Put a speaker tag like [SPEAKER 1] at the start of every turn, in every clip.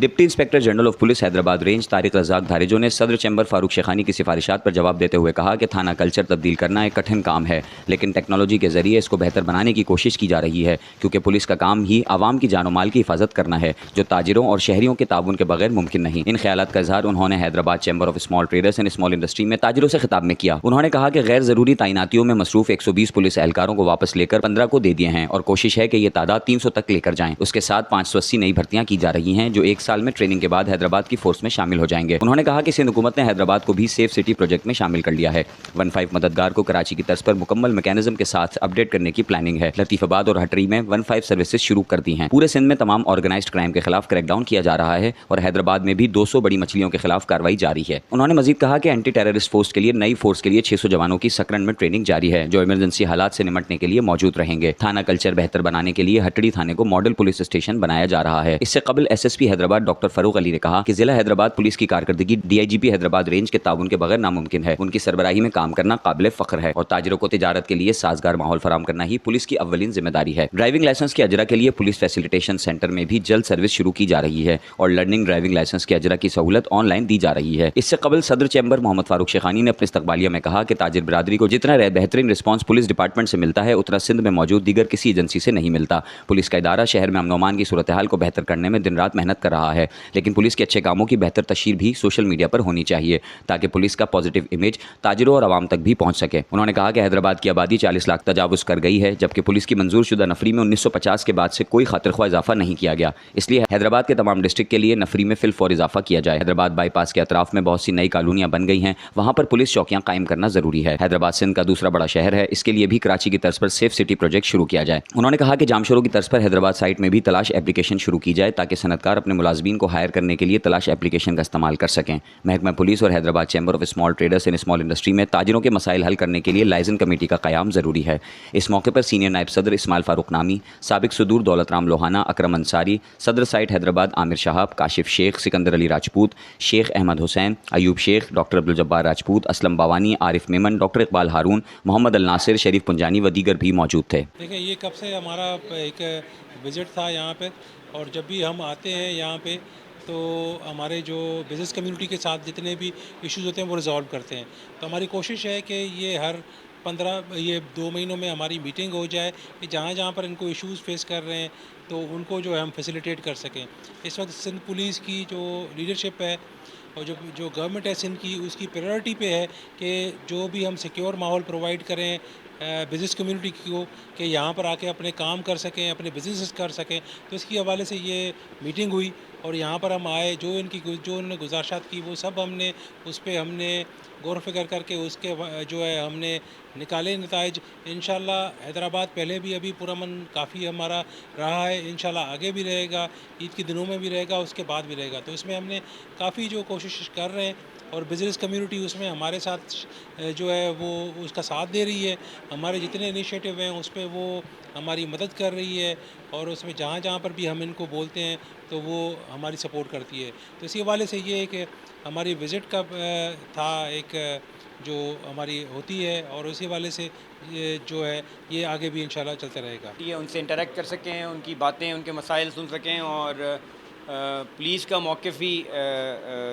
[SPEAKER 1] Deputy inspector general of police Hyderabad range Tariq Razzaq Dharejo ने सदर chamber Farooq Shekhani की सिफारिशात पर जवाब देते हुए कहा कि थाना कल्चर तब्दील करना एक कठिन काम है, लेकिन टेक्नोलॉजी के जरिए इसको बेहतर बनाने की कोशिश की जा रही है, क्योंकि पुलिस का काम ही आवाम की जानो माल की हिफाजत करना है, जो ताजिरों और शहरियों के ताउन के बगैर मुमकिन नहीं। इन ख्यालात का इजहार उन्होंने Hyderabad chamber of small traders and small industry में ताजिरों से खिताब में किया। उन्होंने कहा कि गैर जरूरी तैनातियों में मसरूफ 120 पुलिस एहलकारों को वापस लेकर 15 को दे दिए हैं और कोशिश है कि ये तादाद 300 तक लेकर जाएं। उसके साथ 580 नई भर्तियां की जा रही हैं, जो एक साल में ट्रेनिंग के बाद हैदराबाद की फोर्स में शामिल हो जाएंगे। उन्होंने कहा कि सिंध हुकूमत ने हैदराबाद को भी सेफ सिटी प्रोजेक्ट में शामिल कर लिया है। 15 मददगार को कराची की तर्ज पर मुकम्मल मैकेनिज्म के साथ अपडेट करने की प्लानिंग है। लतीफाबाद और हटरी में 15 सर्विसेज शुरू कर दी हैं। पूरे सिंध में तमाम ऑर्गेनाइज्ड क्राइम के खिलाफ क्रैकडाउन किया जा रहा है और हैदराबाद में भी 200 बड़ी मछलियों के खिलाफ कार्रवाई जारी है। उन्होंने मजीद कहा कि एंटी टेररिस्ट फोर्स के लिए नई फोर्स के लिए 600 जवानों की सकरन में ट्रेनिंग जारी है, जो इमरजेंसी हालात से निमटने के लिए मौजूद रहेंगे। थाना कल्चर बेहतर बनाने के लिए हटड़ी थाने को मॉडल पुलिस स्टेशन बनाया जा रहा है। इससे कबल SSP हैदराबाद डॉक्टर फरूक अली ने कहा कि जिला हैदराबाद पुलिस की कारकर्दगी DIGP हैदराबाद रेंज के ताउन के बगैर नामुमकिन है। उनकी सरबराही में काम करना काबिल फख्र है और ताजिरों को तिजारत के लिए साजगार माहौल फराहम करना ही पुलिस की अव्वलीन जिम्मेदारी है। ड्राइविंग लाइसेंस के अजरा के लिए पुलिस फैसिलिटेशन सेंटर में भी जल्द सर्विस शुरू की जा रही है और लर्निंग ड्राइविंग लाइसेंस के अजरा की सहूलत ऑनलाइन दी जा रही है। इससे कबल सदर चैम्बर मोहम्मद फारूक शेखानी ने अपने इस्तकबालिया में कहा कि ताजिर बिरादरी को जितना बेहतरीन रिस्पांस पुलिस डिपार्टमेंट से मिलता है, उतना सिंध में मौजूद दीगर किसी एजेंसी से नहीं मिलता। पुलिस का इदारा शहर में अमन अमान की सूरत हाल को बेहतर करने में दिन रात मेहनत कर रहा है, लेकिन पुलिस के अच्छे कामों की बेहतर तशहीर भी सोशल मीडिया पर होनी चाहिए, ताकि पुलिस का पॉजिटिव इमेज ताजिरों और आवाम तक भी पहुंच सके। उन्होंने कहा कि हैदराबाद की आबादी 40 लाख तजावुज़ कर गई है, जबकि पुलिस की मंजूर शुदा नफरी में 1950 के बाद से कोई खातिरख्वाह इजाफा नहीं किया गया। इसलिए हैदराबाद के तमाम डिस्ट्रिक्ट के लिए नफरी में फिल फॉर इजाफा किया जाए। हैदराबाद बाईपास के अतराफ में बहुत सी नई कॉलोनियां बन गई हैं, वहां पर पुलिस चौकियां कायम करना जरूरी है। हैदराबाद सिंध का दूसरा बड़ा शहर है, इसके लिए भी कराची की तर्ज पर सेफ सिटी प्रोजेक्ट शुरू किया जाए। उन्होंने कहा कि जामशोरों की तर्ज पर हैदराबाद साइट में भी तलाश एप्लीकेशन शुरू की जाए, ताकि सनतकार अपने मुलाजमीन को हायर करने के लिए तलाश एप्लीकेशन का इस्तेमाल कर सकें। महकमा पुलिस और Hyderabad chamber of small traders and small industry में ताजिरों के मसाइल हल करने के लिए लाइजन कमेटी का क़याम ज़रूरी है। इस मौके पर सीनियर नायब सदर इस्माइल फारूक नामी, साबिक सदूर दौलत राम लोहाना, अकरम अंसारी, सदर site Hyderabad Aamir Shahab, Kashif Sheikh, Sikandar Ali Rajput, Sheikh Ahmed Hussain, Ayub Sheikh, doctor Abdul Jabbar Rajput, Aslam Bawani, Arif Memon, doctor Iqbal Haroon, Mohammad Al Nasir, Sharif Punjani व दीगर भी मौजूद थे।
[SPEAKER 2] देखिए, ये कब से हमारा एक विज़िट था यहाँ पे, और जब भी हम आते हैं यहाँ पे तो हमारे जो बिज़नेस कम्युनिटी के साथ जितने भी इश्यूज़ होते हैं वो रिजॉल्व करते हैं। तो हमारी कोशिश है कि ये हर 2 महीनों में हमारी मीटिंग हो जाए कि जहाँ जहाँ पर इनको इश्यूज़ फेस कर रहे हैं तो उनको जो है हम फैसिलिटेट कर सकें। इस वक्त सिंध पुलिस की जो लीडरशिप है और जो गवर्नमेंट है सिंध की, उसकी प्रायोरिटी पे है कि जो भी हम सिक्योर माहौल प्रोवाइड करें बिज़नेस कम्युनिटी को, कि यहाँ पर आके अपने काम कर सकें, अपने बिजनेस कर सकें। तो इसकी हवाले से ये मीटिंग हुई और यहाँ पर हम आए। जो उन्होंने गुजारिशात की वो सब हमने उस पर हमने गौर फ़िक्र करके उसके जो है हमने निकाले नताइज। इंशाल्लाह हैदराबाद पहले भी अभी पुरअमन काफ़ी हमारा रहा है, इंशाल्लाह आगे भी रहेगा, ईद के दिनों में भी रहेगा, उसके बाद भी रहेगा। तो इसमें हमने काफ़ी जो कोशिश कर रहे हैं और बिज़नेस कम्युनिटी उसमें हमारे साथ जो है वो उसका साथ दे रही है। हमारे जितने इनिशिएटिव हैं उस पर वो हमारी मदद कर रही है और उसमें जहाँ जहाँ पर भी हम इनको बोलते हैं तो वो हमारी सपोर्ट करती है। तो इसी हवाले से ये एक हमारी विज़िट का था, एक जो हमारी होती है, और उसी हवाले से ये जो है ये आगे भी इंशाल्लाह चलता रहेगा।
[SPEAKER 3] ये उनसे इंटरेक्ट कर सकें, उनकी बातें, उनके मसाइल सुन सकें, और पुलिस का मौक़िफ़ भी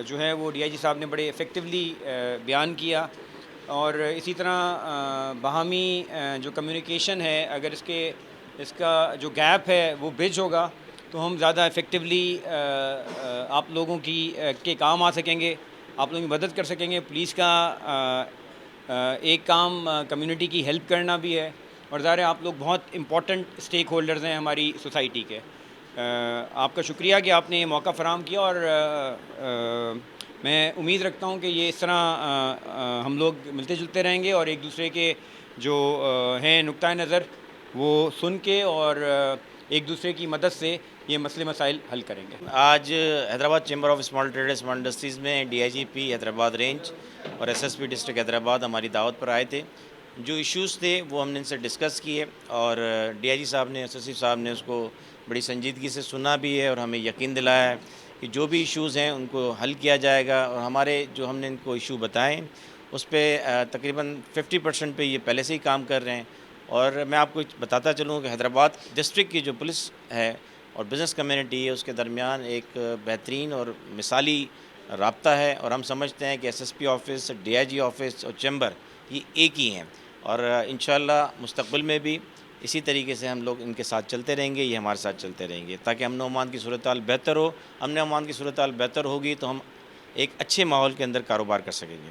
[SPEAKER 3] जो है वो DIG साहब ने बड़े इफ़ेक्टिवली बयान किया। और इसी तरह बाहमी जो कम्युनिकेशन है, अगर इसका जो गैप है वो ब्रिज होगा तो हम ज़्यादा इफ़ेक्टिवली आप लोगों के काम आ सकेंगे, आप लोगों की मदद कर सकेंगे। पुलिस का एक काम कम्युनिटी की हेल्प करना भी है, और ज़ाहिर है आप लोग बहुत इम्पोर्टेंट स्टेक होल्डर्स हैं हमारी सोसाइटी के। आपका शुक्रिया कि आपने ये मौका फ़राहम किया, और मैं उम्मीद रखता हूँ कि ये इस तरह हम लोग मिलते जुलते रहेंगे और एक दूसरे के जो हैं नुक्ता नज़र वो सुन के और एक दूसरे की मदद से ये मसले मसाइल हल करेंगे।
[SPEAKER 4] आज Hyderabad chamber of small traders small industries में DIGP हैदराबाद रेंज और SSP डिस्ट्रिक्ट हैदराबाद हमारी दावत पर आए थे। जो इश्यूज़ थे वो हमने इनसे डिस्कस किए, और DIG साहब ने, SSP साहब ने उसको बड़ी संजीदगी से सुना भी है और हमें यकीन दिलाया है कि जो भी इश्यूज़ हैं उनको हल किया जाएगा। और हमारे जो हमने इनको इशू बताएं उस पर तकरीबन 50% पे ये पहले से ही काम कर रहे हैं। और मैं आपको बताता चलूँ कि हैदराबाद डिस्ट्रिक्ट की जो पुलिस है اور بزنس کمیونٹی ہے اس کے درمیان ایک بہترین اور مثالی رابطہ ہے، اور ہم سمجھتے ہیں کہ S S P office, D I G office اور چیمبر یہ ایک ہی ہیں، اور انشاءاللہ مستقبل میں بھی اسی طریقے سے ہم لوگ ان کے ساتھ چلتے رہیں گے، یہ ہمارے ساتھ چلتے رہیں گے تاکہ امن و امان کی صورتحال بہتر ہو. امن و امان کی صورتحال بہتر ہوگی تو ہم ایک اچھے ماحول کے اندر کاروبار کر سکیں گے.